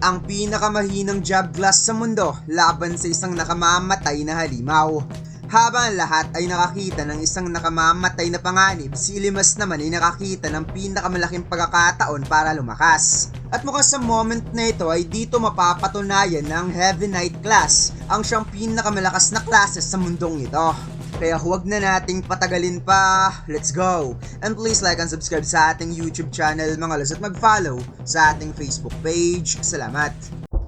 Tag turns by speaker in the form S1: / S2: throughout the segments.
S1: Ang pinakamahinang job class sa mundo laban sa isang nakamamatay na halimaw. Habang lahat ay nakakita ng isang nakamamatay na panganib, si Ilimas naman ay nakakita ng pinakamalaking pagkakataon para lumakas. At mukhang sa moment na ito ay dito mapapatunayan na ang Heavy Knight class ang siyang pinakamalakas na classes sa mundong ito. Kaya huwag na nating patagalin pa, let's go! And please like and subscribe sa ating YouTube channel mga lods at mag-follow sa ating Facebook page. Salamat!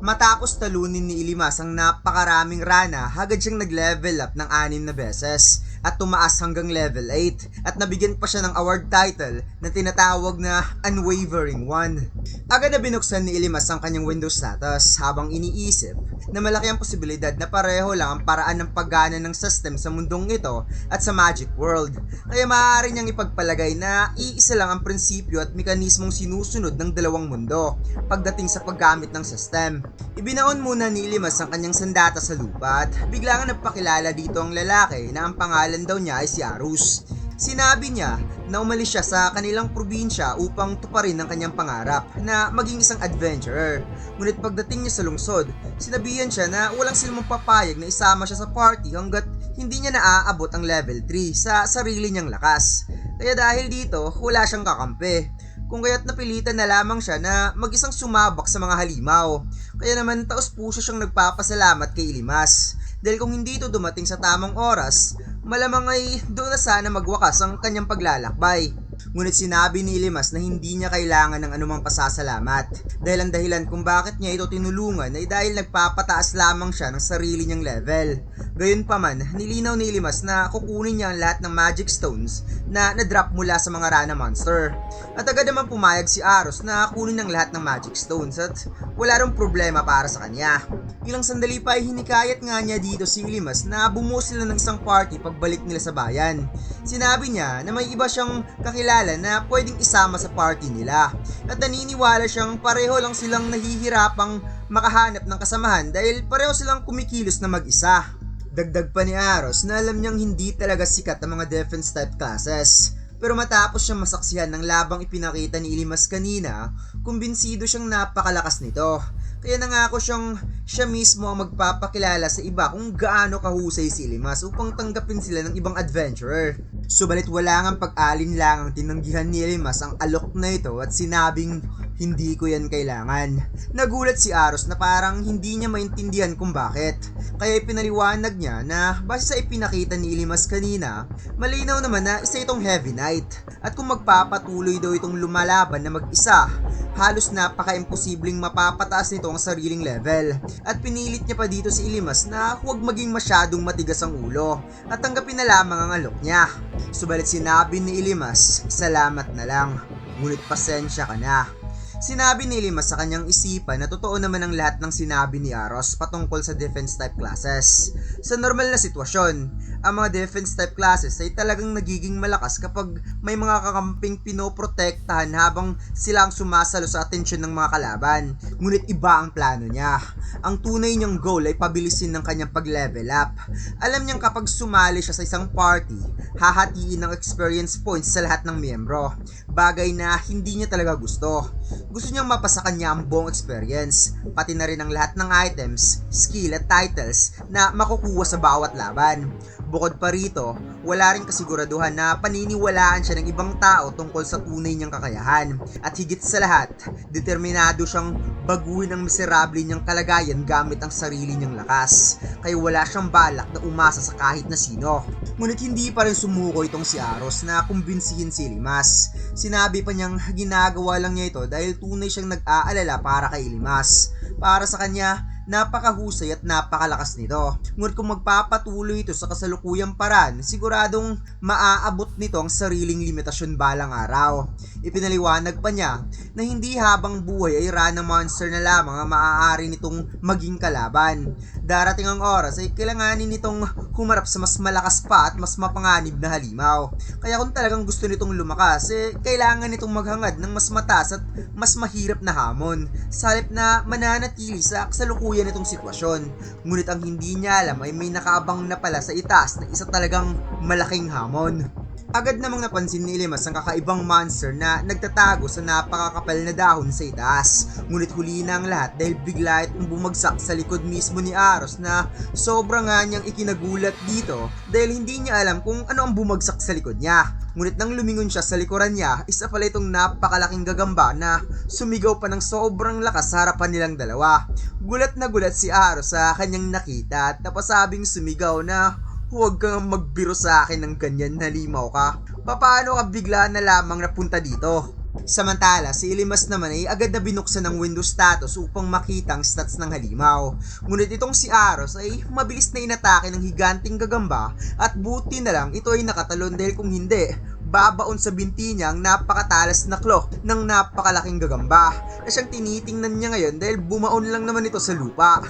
S1: Matapos talunin ni Ilimas ang napakaraming rana, agad siyang nag-level up ng 6 na beses at tumaas hanggang level 8 at nabigyan pa siya ng award title na tinatawag na Unwavering One. Agad na binuksan ni Ilimas ang kanyang Windows status habang iniisip na malaki ang posibilidad na pareho lang ang paraan ng paggana ng system sa mundong ito at sa Magic World. Kaya maaari niyang ipagpalagay na iisa lang ang prinsipyo at mekanismong sinusunod ng dalawang mundo pagdating sa paggamit ng system. Ibinaon muna ni Ilimas ang kanyang sandata sa lupa at bigla nga nagpakilala dito ang lalaki na ang pangalan daw niya ay si Arus. Sinabi niya na umalis siya sa kanilang probinsya upang tuparin ang kanyang pangarap na maging isang adventurer. Ngunit pagdating niya sa lungsod, sinabihan siya na walang silang papayag na isama siya sa party hanggat hindi niya naaabot ang level 3 sa sarili niyang lakas. Kaya dahil dito, wala siyang kakampi. Kung kaya't napilitan na lamang siya na mag-isang sumabak sa mga halimaw. Kaya naman taos puso siyang nagpapasalamat kay Ilimas. Dahil kung hindi ito dumating sa tamang oras, malamang ay doon na sana magwakas ang kanyang paglalakbay. Ngunit sinabi ni Ilimas na hindi niya kailangan ng anumang pasasalamat dahil ang dahilan kung bakit niya ito tinulungan ay dahil nagpapataas lamang siya ng sarili niyang level. Gayunpaman, nilinaw ni Ilimas na kukunin niya ang lahat ng magic stones na na-drop mula sa mga rana monster. At agad naman pumayag si Aros na kunin ang lahat ng magic stones at wala rong problema para sa kanya. Ilang sandali pa ay hinikayat nga niya dito si Ilimas na bumuo sila ng isang party pagbalik nila sa bayan. Sinabi niya na may iba siyang kakilala na pwedeng isama sa party nila at naniniwala siyang pareho lang silang nahihirapang makahanap ng kasamahan dahil pareho silang kumikilos na mag-isa. Dagdag pa ni Aros na alam niyang hindi talaga sikat ang mga defense type classes. Pero matapos siyang masaksihan ng labang ipinakita ni Ilimas kanina, kumbinsido siyang napakalakas nito. Kaya nangako siyang siya mismo ang magpapakilala sa iba kung gaano kahusay si Ilimas upang tanggapin sila ng ibang adventurer. Subalit wala ngang pag-alinlangang tinanggihan ni Ilimas ang alok na ito at sinabing hindi ko yan kailangan. Nagulat si Aros na parang hindi niya maintindihan kung bakit. Kaya ipinaliwanag niya na base sa ipinakita ni Ilimas kanina, malinaw naman na isa itong Heavy Knight. At kung magpapatuloy daw itong lumalaban na mag-isa, halos napaka-imposibleng mapapataas nito ang sariling level. At pinilit niya pa dito si Ilimas na huwag maging masyadong matigas ang ulo at tanggapin na lamang ang alok niya. Subalit sinabi ni Ilimas, salamat na lang, ngunit pasensya ka na. Sinabi ni Ilimas sa kanyang isipan na totoo naman ang lahat ng sinabi ni Aros patungkol sa defense type classes. Sa normal na sitwasyon, ang mga defense type classes ay talagang nagiging malakas kapag may mga kakamping pinoprotektahan habang sila ang sumasalo sa atensyon ng mga kalaban. Ngunit iba ang plano niya. Ang tunay niyang goal ay pabilisin ng kanyang pag-level up. Alam niyang kapag sumali siya sa isang party, hahatiin ng experience points sa lahat ng miyembro. Bagay na hindi niya talaga gusto. Gusto niyang mapasa kanya ang buong experience, pati na rin ang lahat ng items, skill at titles na makukuha sa bawat laban. Bukod pa rito, wala rin kasiguraduhan na paniniwalaan siya ng ibang tao tungkol sa tunay niyang kakayahan. At higit sa lahat, determinado siyang baguhin ang miserable niyang kalagayan gamit ang sarili niyang lakas. Kaya wala siyang balak na umasa sa kahit na sino. Ngunit hindi pa rin sumuko itong si Aros na kumbinsihin si Ilimas. Sinabi pa niyang ginagawa lang niya ito dahil tunay siyang nag-aalala para kay Ilimas. Para sa kanya, napakahusay at napakalakas nito. Ngunit kung magpapatuloy ito sa kasalukuyang paraan, siguradong maaabot nito ang sariling limitasyon balang araw. Ipinaliwanag pa niya na hindi habang buhay ay ranang monster na lamang ang maaari nitong maging kalaban. Darating ang oras ay kailanganin nitong humarap sa mas malakas pa at mas mapanganib na halimaw. Kaya kung talagang gusto nitong lumakas, kailangan nitong maghangad ng mas mataas at mas mahirap na hamon, sa halip na mananatili sa kasalukuyan nitong sitwasyon. Ngunit ang hindi niya alam ay may nakaabang na pala sa itaas na isa talagang malaking hamon. Agad namang napansin ni Ilimas ang kakaibang monster na nagtatago sa napakakapal na dahon sa itaas. Ngunit huli na ang lahat dahil bigla itong bumagsak sa likod mismo ni Aros na sobra nga niyang ikinagulat dito dahil hindi niya alam kung ano ang bumagsak sa likod niya. Ngunit nang lumingon siya sa likuran niya, isa pala itong napakalaking gagamba na sumigaw pa ng sobrang lakas sa harapan nilang dalawa. Gulat na gulat si Aros sa kanyang nakita at napasabing sumigaw na, "Huwag kang magbiro sa akin ng ganyan, halimaw ka. Paano ka bigla na lamang napunta dito?" Samantala, si Ilimas naman ay agad na binuksan ng Windows status upang makita ang stats ng halimaw. Ngunit itong si Aros ay mabilis na inatake ng higanting gagamba at buti na lang ito ay nakatalon dahil kung hindi, babaon sa binti niya ang napakatalas na claw ng napakalaking gagamba na siyang tinitingnan niya ngayon dahil bumaon lang naman ito sa lupa.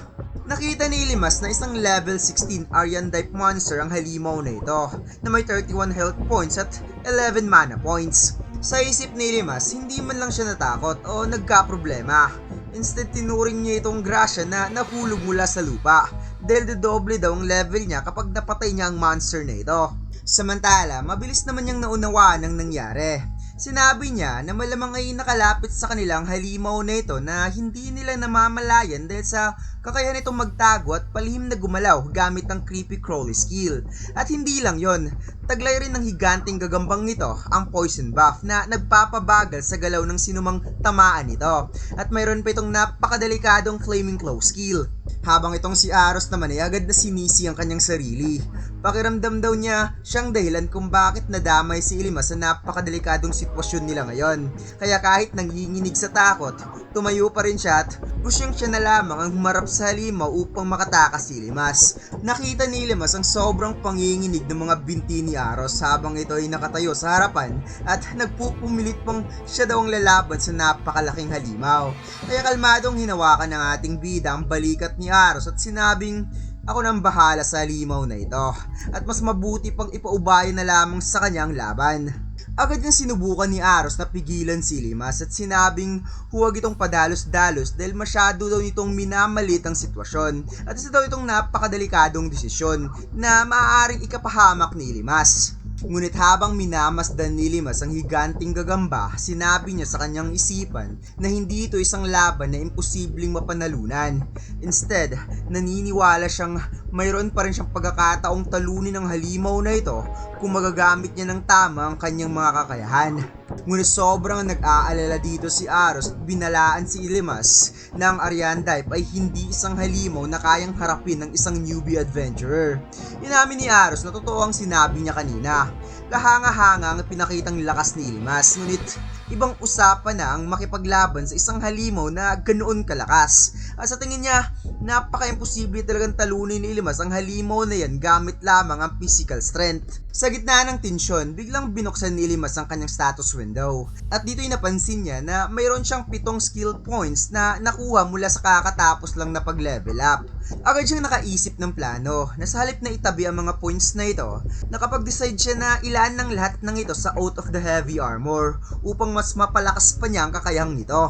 S1: Nakita ni Ilimas na isang level 16 Aryan type monster ang halimaw na ito na may 31 health points at 11 mana points. Sa isip ni Ilimas, hindi man lang siya natakot o nagka-problema. Instead, tinuring niya itong grasya na nahulog mula sa lupa dahil dodoble daw ang level niya kapag napatay niya ang monster na ito. Samantala, mabilis naman niyang naunawaan ang nangyari. Sinabi niya na malamang ay nakalapit sa kanilang halimaw na ito na hindi nila namamalayan dahil sa kakayahan nitong magtago at palihim na gumalaw gamit ang creepy crawly skill. At hindi lang yon, taglay rin ng higanting gagambang nito ang poison buff na nagpapabagal sa galaw ng sinumang tamaan nito. At mayroon pa itong napakadelikadong flaming claw skill. Habang itong si Aros naman ay agad na sinisi ang kanyang sarili. Pakiramdam daw niya siyang dahilan kung bakit nadamay si Ilimas sa napakadelikadong sitwasyon nila ngayon. Kaya kahit nanginginig sa takot, tumayo pa rin siya at gusto siya na lamang ang humarap sa halimaw upang makatakas si Ilimas. Nakita ni Ilimas ang sobrang panginginig ng mga binti ni Aros habang ito ay nakatayo sa harapan at nagpupumilit pang siya daw ang lalaban sa napakalaking halimaw. Kaya kalmadong hinawakan ng ating bida ang balikat ni Aros at sinabing, "Ako nang bahala sa halimaw na ito at mas mabuti pang ipaubaya na lamang sa kanyang laban." Agad niyang sinubukan ni Aros na pigilan si Ilimas at sinabing huwag itong padalos-dalos dahil masyado daw nitong minamalit ang sitwasyon at isa daw itong napakadelikadong desisyon na maaaring ikapahamak ni Ilimas. Ngunit habang minamasdan ni Ilimas ang higanting gagamba, sinabi niya sa kanyang isipan na hindi ito isang laban na imposibleng mapanalunan. Instead, naniniwala siyang mayroon pa rin siyang pagkakataong talunin ng halimaw na ito kung magagamit niya ng tama ang kanyang mga kakayahan. Ngunit sobrang nag-aalala dito si Aros at binalaan si Ilimas na ang Aryan type ay hindi isang halimaw na kayang harapin ng isang newbie adventurer. Inamin ni Aros na totoo ang sinabi niya kanina. Kahanga-hanga ang pinakitang lakas ni Ilimas, ngunit ibang usapan na ang makipaglaban sa isang halimaw na ganoon kalakas. At sa tingin niya, napaka-imposible talagang talunin ni Ilimas ang halimaw na yan gamit lamang ang physical strength. Sa gitna ng tensyon, biglang binuksan ni Ilimas ang kanyang status window. At dito'y napansin niya na mayroon siyang 7 skill points na nakuha mula sa kakatapos lang na pag-level up. Agad siyang nakaisip ng plano na sa halip na itabi ang mga points na ito, nakapag-decide siya na ilaan ng lahat ng ito sa Oath of the Heavy Armor upang mas mapalakas pa niya ang kakayahang nito.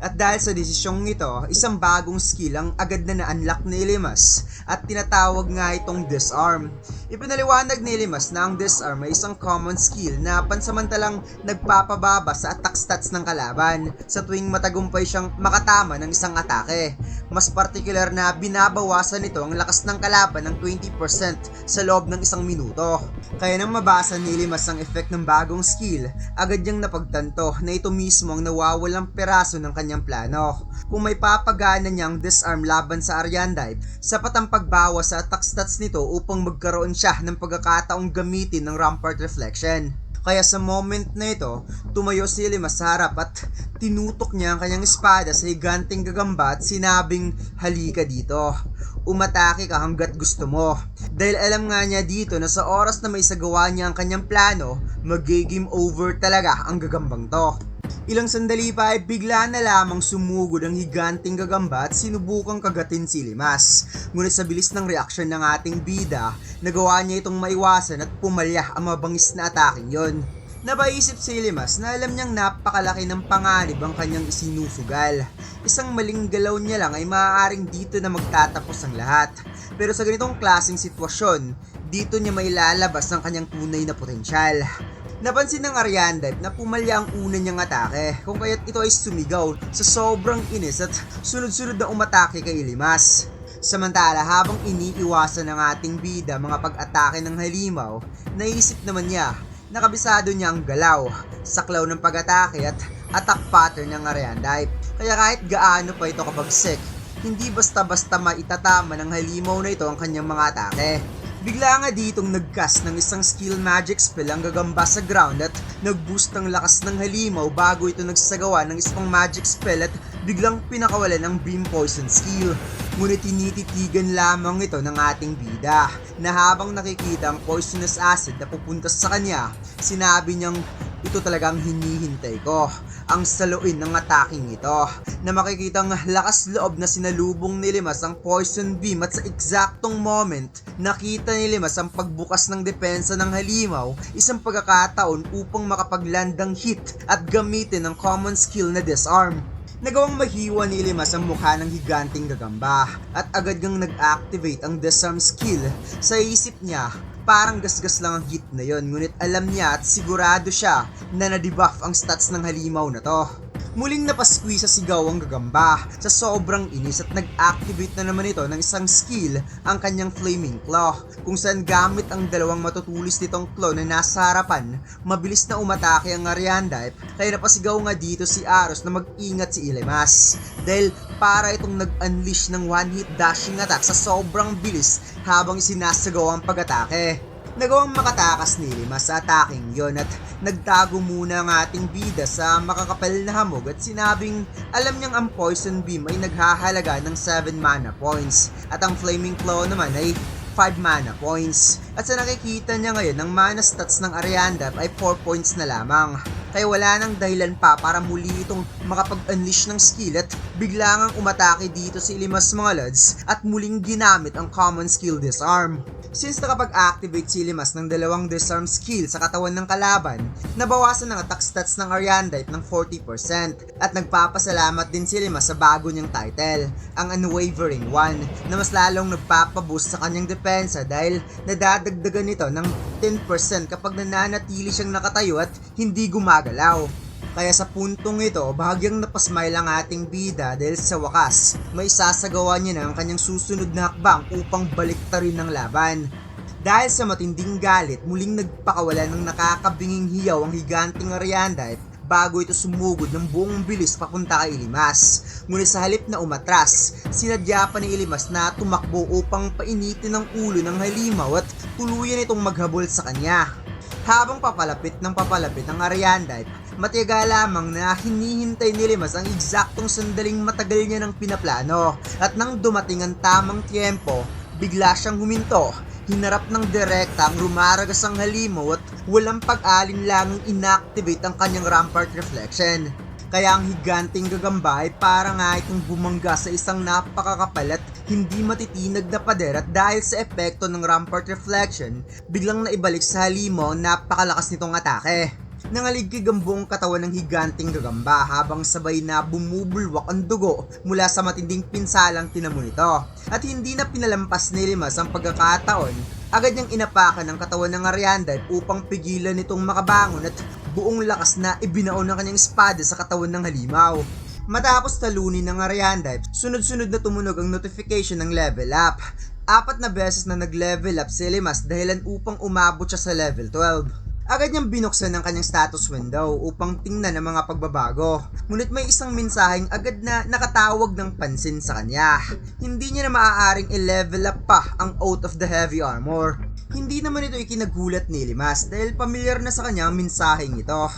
S1: At dahil sa desisyong ito, isang bagong skill ang agad na na-unlock ni Ilimas at tinatawag nga itong Disarm. Ipinaliwanag ni Ilimas na ang Disarm ay isang common skill na pansamantalang nagpapababa sa attack stats ng kalaban sa tuwing matagumpay siyang makatama ng isang atake. Mas partikular na binabawasan nito ang lakas ng kalaban ng 20% sa loob ng isang minuto. Kaya nang mabasa ni Ilimas ang effect ng bagong skill, agad niyang napagtanto na ito mismo ang nawawalang peraso ng kanyang plano. Kung may papagana niyang Disarm laban sa Aryan type, sapat ang pagbawas sa attack stats nito upang magkaroon siya ng pagkakataong gamitin ng Rampart Reflection. Kaya sa moment na ito, tumayo si Ilimas sa harap at tinutok niya ang kanyang espada sa higanting gagamba at sinabing, "Halika dito. Umatake ka hanggat gusto mo." Dahil alam nga niya dito na sa oras na may sagawa niya ang kanyang plano, mag-game over talaga ang gagambang to. Ilang sandali pa ay bigla na lamang sumugod ang higanting gagamba at sinubukang kagatin si Ilimas. Ngunit sa bilis ng reaksyon ng ating bida, nagawa niya itong maiwasan at pumalya ang mabangis na ataking yon. Napaisip si Ilimas na alam niyang napakalaki ng panganib ang kanyang isinusugal. Isang maling galaw niya lang ay maaaring dito na magtatapos ang lahat. Pero sa ganitong klaseng sitwasyon, dito niya mailalabas ang kanyang tunay na potensyal. Napansin ng Ariandive na pumalya ang una niyang atake kung kaya't ito ay sumigaw sa sobrang inis at sunod-sunod na umatake kay Ilimas. Samantala habang iniiwasan ng ating bida mga pag-atake ng halimaw, naisip naman niya na kabisado niya ang galaw, saklaw ng pag-atake at attack pattern ng Ariandive. Kaya kahit gaano pa ito kabagsik, hindi basta-basta maitatama ng halimaw na ito ang kanyang mga atake. Bigla nga ditong nag-cast ng isang skill magic spell ang gagamba sa ground at nag-boost ng lakas ng halimaw bago ito nagsagawa ng isang magic spell at biglang pinakawalan ng beam poison skill. Ngunit tinititigan lamang ito ng ating bida na habang nakikita ang poisonous acid na pupunta sa kanya, sinabi niyang ito talagang hinihintay ko, ang saluin ng ataking ito, na makikitang lakas loob na sinalubong ni Limas ang poison beam at sa eksaktong moment, nakita ni Limas ang pagbukas ng depensa ng halimaw, isang pagkakataon upang makapaglandang hit at gamitin ang common skill na disarm. Nagawang mahiwa ni Limas ang mukha ng higanting gagamba at agad ngang nag-activate ang disarm skill. Sa isip niya, parang gasgas lang ang hit na yon, ngunit alam niya at sigurado siya na na-debuff ang stats ng halimaw na to. Muling napaskwi sa sigaw ang gagamba sa sobrang inis at nag-activate na naman ito ng isang skill, ang kanyang Flaming Claw, kung saan gamit ang dalawang matutulis nitong claw na nasa harapan, mabilis na umatake ang Ariandive, kaya napasigaw nga dito si Aros na mag-ingat si Ilimas dahil para itong nag-unleash ng one-hit dashing attack sa sobrang bilis habang isinasagawa ang pag-atake. Nagawang makatakas ni Limas sa ataking yon at nagtago muna ang ating bida sa makakapal na hamog at sinabing alam niyang ang poison beam ay naghahalaga ng 7 mana points at ang flaming claw naman ay 5 mana points. At sa nakikita niya ngayon, ang mana stats ng Ariandive ay 4 points na lamang. Kaya wala nang dahilan pa para muli itong makapag-unleash ng skill at bigla ngang umatake dito si Limas mga lods at muling ginamit ang common skill disarm. Since nakapag-activate si Limas ng dalawang disarm skill sa katawan ng kalaban, nabawasan ang attack stats ng Ariandive ng 40% at nagpapasalamat din si Limas sa bago niyang title, ang Unwavering One, na mas lalong nagpapaboost sa kanyang depensa dahil nadadagdagan nito ng 10% kapag nananatili siyang nakatayo at hindi gumagalaw. Kaya sa puntong ito, bahagyang napasmile ang ating bida dahil sa wakas, may sasagawa niya na ang kanyang susunod na hakbang upang baliktarin ng laban. Dahil sa matinding galit, muling nagpakawalan ng nakakabinging hiyaw ang higanting Ariandive bago ito sumugod ng buong bilis papunta kay Ilimas. Ngunit sa halip na umatras, sinadya pa ni Ilimas na tumakbo upang painitin ang ulo ng halimaw at tuluyan itong maghabol sa kanya. Habang papalapit ang Ariandive, matiyaga lamang na hinihintay ni Limas ang eksaktong sandaling matagal niya ng pinaplano at nang dumating ang tamang tiempo, bigla siyang huminto. Hinarap ng direkta ang rumaragas ang halimaw at walang pag-alinlangang inactivate ang kanyang Rampart Reflection. Kaya ang higanting gagamba ay para nga itong bumangga sa isang napakakapal at hindi matitinag na pader at dahil sa epekto ng Rampart Reflection, biglang naibalik sa halimaw ang napakalakas nitong atake. Nangaligkig ang buong katawan ng higanting gagamba habang sabay na bumubulwak ang dugo mula sa matinding pinsalang tinamo nito. At hindi na pinalampas ni Limas ang pagkakataon, agad niyang inapakan ang katawan ng Ariandive upang pigilan nitong makabangon at buong lakas na ibinaon ng kanyang espada sa katawan ng halimaw. Matapos talunin ng Ariandive, sunod-sunod na tumunog ang notification ng level up. 4 na beses na nag-level up si Limas dahilan upang umabot siya sa level 12. Agad niyang binuksan ang kanyang status window upang tingnan ang mga pagbabago. Ngunit may isang mensaheng agad na nakatawag ng pansin sa kanya. Hindi niya na maaaring i-level up pa ang Oath of the Heavy Armor. Hindi naman ito ikinagulat ni Limas dahil pamilyar na sa kanya ang mensaheng ito.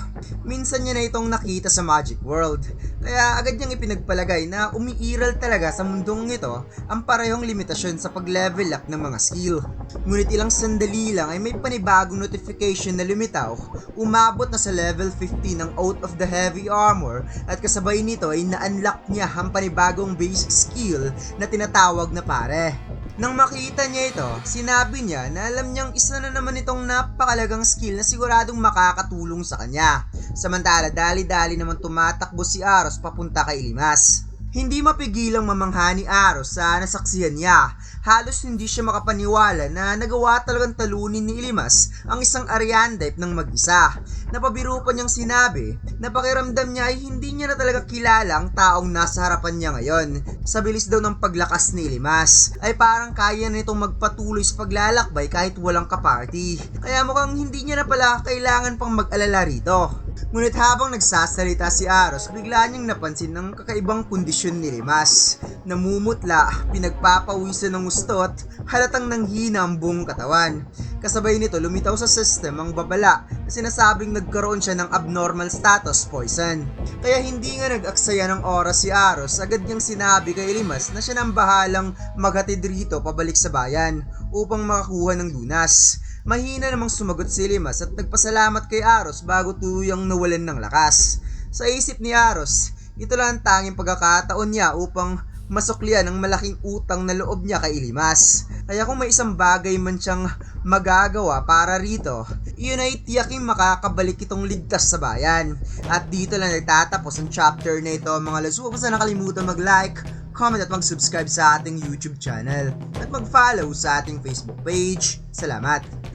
S1: Minsan niya na itong nakita sa Magic World. Kaya agad niyang ipinagpalagay na umiiral talaga sa mundong ito ang parehong limitasyon sa pag-level up ng mga skill. Ngunit ilang sandali lang ay may panibagong notification na lumitaw. Umabot na sa level 15 ng Oath of the Heavy Armor at kasabay nito ay na-unlock niya ang panibagong base skill na tinatawag na pare. Nang makita niya ito, sinabi niya na alam niyang isa na naman itong napakalagang skill na siguradong makakatulong sa kanya. Samantala, dali-dali naman tumatakbo si Aros papunta kay Limas. Hindi mapigilang mamangha ni Aros sa nasaksihan niya. Halos hindi siya makapaniwala na nagawa talagang talunin ni Ilimas ang isang Ariandype ng mag-isa. Napabiro pa niyang sinabi na pakiramdam niya ay hindi niya na talaga kilala ang taong nasa harapan niya ngayon. Sa bilis daw ng paglakas ni Ilimas ay parang kaya nitong magpatuloy sa paglalakbay kahit walang kaparty. Kaya mukhang hindi niya na pala kailangan pang mag-alala rito. Ngunit habang nagsasalita si Aros, bigla niyang napansin ang kakaibang kondisyon ni Limas. Namumutla, pinagpapawisan ng gusto at halatang nanghina ang buong katawan. Kasabay nito lumitaw sa system ang babala na sinasabing nagkaroon siya ng abnormal status poison. Kaya hindi nga nag-aksaya ng oras si Aros, agad niyang sinabi kay Limas na siya nang bahalang maghatid rito pabalik sa bayan upang makakuha ng lunas. Mahina namang sumagot si Limas at nagpasalamat kay Aros bago tuluyang nawalan ng lakas. Sa isip ni Aros, ito lang ang tanging pagkakataon niya upang masuklian ang malaking utang na loob niya kay Limas. Kaya kung may isang bagay man siyang magagawa para rito, iyon ay tiyaking makakabalik itong ligtas sa bayan. At dito lang nagtatapos ang chapter na ito mga lads. Huwag mo sana nakalimutan mag-like, comment at mag-subscribe sa ating YouTube channel at mag-follow sa ating Facebook page. Salamat!